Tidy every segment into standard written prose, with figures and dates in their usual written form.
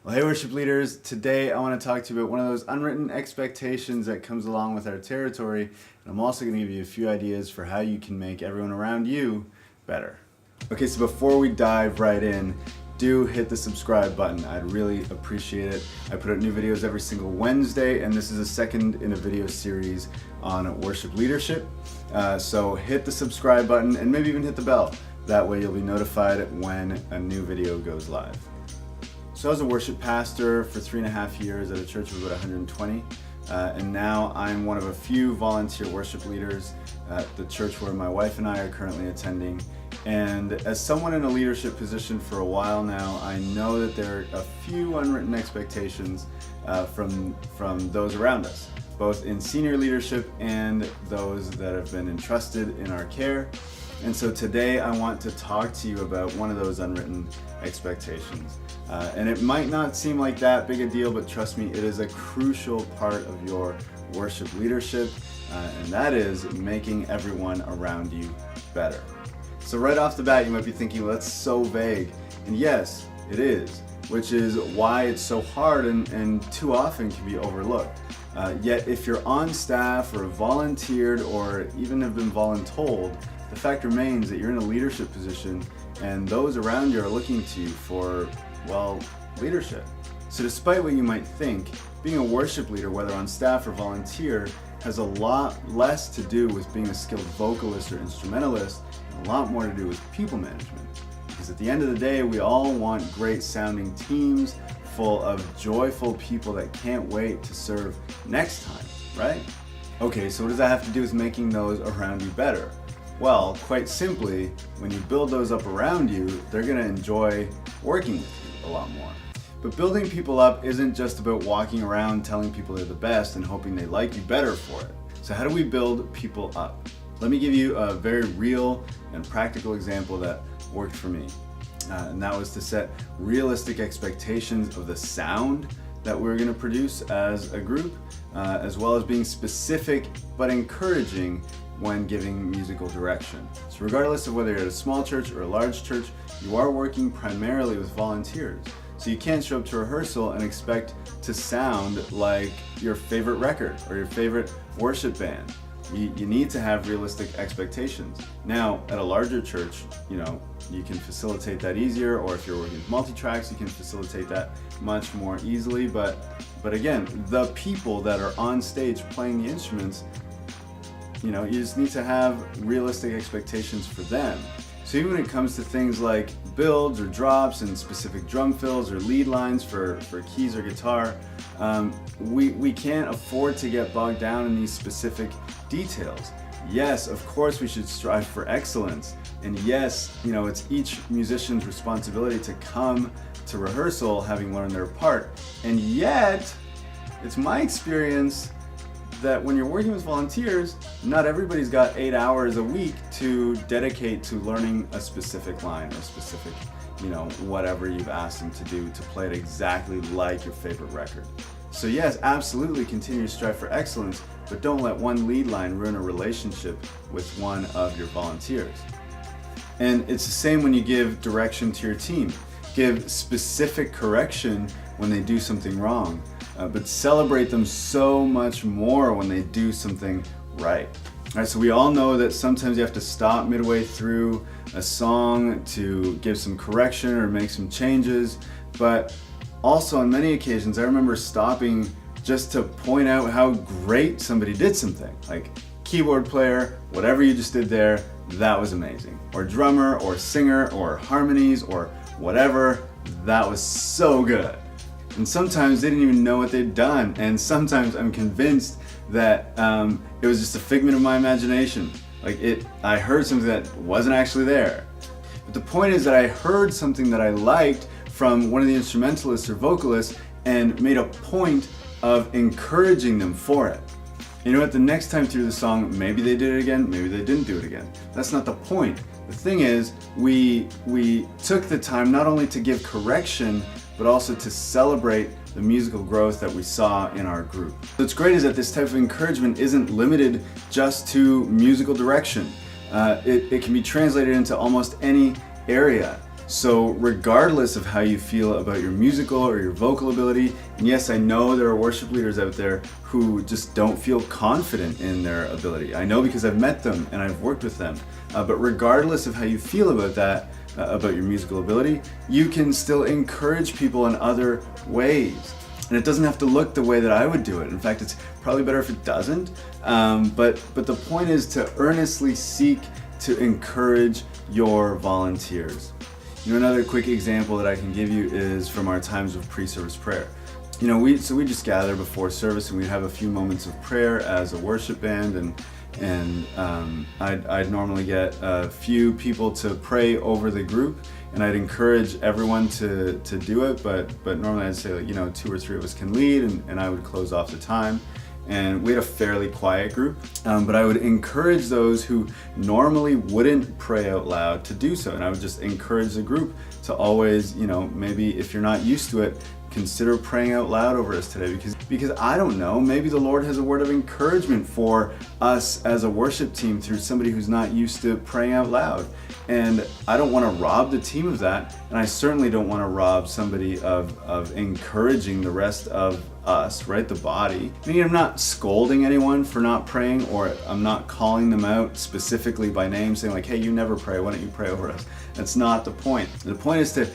Well, hey worship leaders, today I want to talk to you about one of those unwritten expectations that comes along with our territory, and I'm also going to give you a few ideas for how you can make everyone around you better. Okay, so before we dive right in, do hit the subscribe button. I'd really appreciate it. I put out new videos every single Wednesday, and this is the second in a video series on worship leadership. So hit the subscribe button and maybe even hit the bell. That way you'll be notified when a new video goes live. So I was a worship pastor for 3.5 years at a church of about 120, and now I'm one of a few volunteer worship leaders at the church where my wife and I are currently attending. And as someone in a leadership position for a while now, I know that there are a few unwritten expectations from those around us, both in senior leadership and those that have been entrusted in our care. And so today I want to talk to you about one of those unwritten expectations. And it might not seem like that big a deal, but trust me, it is a crucial part of your worship leadership, and that is making everyone around you better. So right off the bat, you might be thinking, well, that's so vague. And yes, it is, which is why it's so hard and too often can be overlooked. Yet if you're on staff or volunteered or even have been voluntold, the fact remains that you're in a leadership position and those around you are looking to you for, well, leadership. So despite what you might think, being a worship leader, whether on staff or volunteer, has a lot less to do with being a skilled vocalist or instrumentalist and a lot more to do with people management. Because at the end of the day, we all want great sounding teams full of joyful people that can't wait to serve next time, right? Okay, so what does that have to do with making those around you better? Well, quite simply, when you build those up around you, they're going to enjoy working with you a lot more. But building people up isn't just about walking around telling people they're the best and hoping they like you better for it. So how do we build people up? Let me give you a very real and practical example that worked for me. And that was to set realistic expectations of the sound that we're going to produce as a group, as well as being specific but encouraging when giving musical direction. So regardless of whether you're at a small church or a large church, you are working primarily with volunteers. So you can't show up to rehearsal and expect to sound like your favorite record or your favorite worship band. You need to have realistic expectations. Now, at a larger church, you can facilitate that easier, or if you're working with multi-tracks, you can facilitate that much more easily. But again, the people that are on stage playing the instruments, you just need to have realistic expectations for them. So even when it comes to things like builds or drops and specific drum fills or lead lines for keys or guitar, we can't afford to get bogged down in these specific details. Yes, of course we should strive for excellence. And yes, it's each musician's responsibility to come to rehearsal having learned their part. And yet, it's my experience that when you're working with volunteers, not everybody's got 8 hours a week to dedicate to learning a specific line or a specific, whatever you've asked them to do to play it exactly like your favorite record. So yes, absolutely continue to strive for excellence, but don't let one lead line ruin a relationship with one of your volunteers. And it's the same when you give direction to your team. Give specific correction when they do something wrong. But celebrate them so much more when they do something right. All right, so we all know that sometimes you have to stop midway through a song to give some correction or make some changes, but also on many occasions I remember stopping just to point out how great somebody did something. Like keyboard player, whatever you just did there, that was amazing. Or drummer, or singer, or harmonies, or whatever, that was so good. And sometimes they didn't even know what they'd done. And sometimes I'm convinced that it was just a figment of my imagination. I heard something that wasn't actually there. But the point is that I heard something that I liked from one of the instrumentalists or vocalists and made a point of encouraging them for it. You know what, the next time through the song, maybe they did it again, maybe they didn't do it again. That's not the point. The thing is, we took the time not only to give correction, but also to celebrate the musical growth that we saw in our group. What's great is that this type of encouragement isn't limited just to musical direction. It can be translated into almost any area. So regardless of how you feel about your musical or your vocal ability, and yes, I know there are worship leaders out there who just don't feel confident in their ability. I know because I've met them and I've worked with them. But regardless of how you feel about that, about your musical ability, you can still encourage people in other ways. And it doesn't have to look the way that I would do it. In fact, it's probably better if it doesn't. But the point is to earnestly seek to encourage your volunteers. You know, another quick example that I can give you is from our times of pre-service prayer. You know, we just gather before service and we'd have a few moments of prayer as a worship band, and I'd normally get a few people to pray over the group, and I'd encourage everyone to do it, but normally I'd say, like, you know, 2 or 3 of us can lead, and I would close off the time. And we had a fairly quiet group, but I would encourage those who normally wouldn't pray out loud to do so. And I would just encourage the group to always, you know, maybe if you're not used to it, consider praying out loud over us today, because I don't know, maybe the Lord has a word of encouragement for us as a worship team through somebody who's not used to praying out loud. And I don't want to rob the team of that, and I certainly don't want to rob somebody of encouraging the rest of us, right, the body. I mean, I'm not scolding anyone for not praying, or I'm not calling them out specifically by name, saying like, hey, you never pray, why don't you pray over us? That's not the point. The point is to,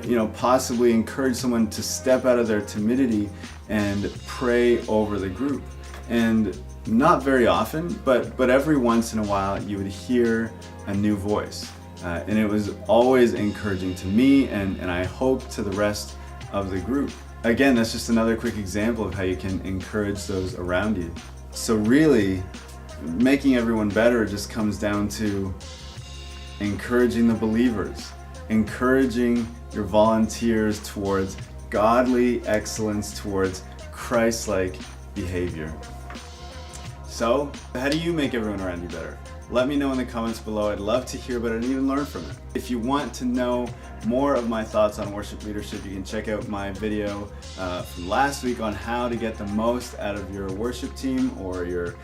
you know, possibly encourage someone to step out of their timidity and pray over the group. And not very often, but every once in a while you would hear a new voice. And it was always encouraging to me, and I hope to the rest of the group. Again, that's just another quick example of how you can encourage those around you. So really, making everyone better just comes down to encouraging the believers, encouraging your volunteers towards godly excellence, towards Christ-like behavior. So, how do you make everyone around you better? Let me know in the comments below. I'd love to hear about it and even learn from it. If you want to know more of my thoughts on worship leadership, you can check out my video from last week on how to get the most out of your worship team or your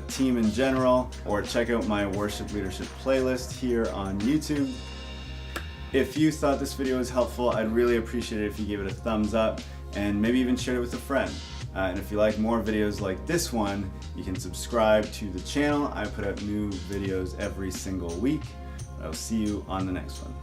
team in general, or check out my worship leadership playlist here on YouTube. If you thought this video was helpful, I'd really appreciate it if you gave it a thumbs up and maybe even shared it with a friend. And if you like more videos like this one, you can subscribe to the channel. I put out new videos every single week. I'll see you on the next one.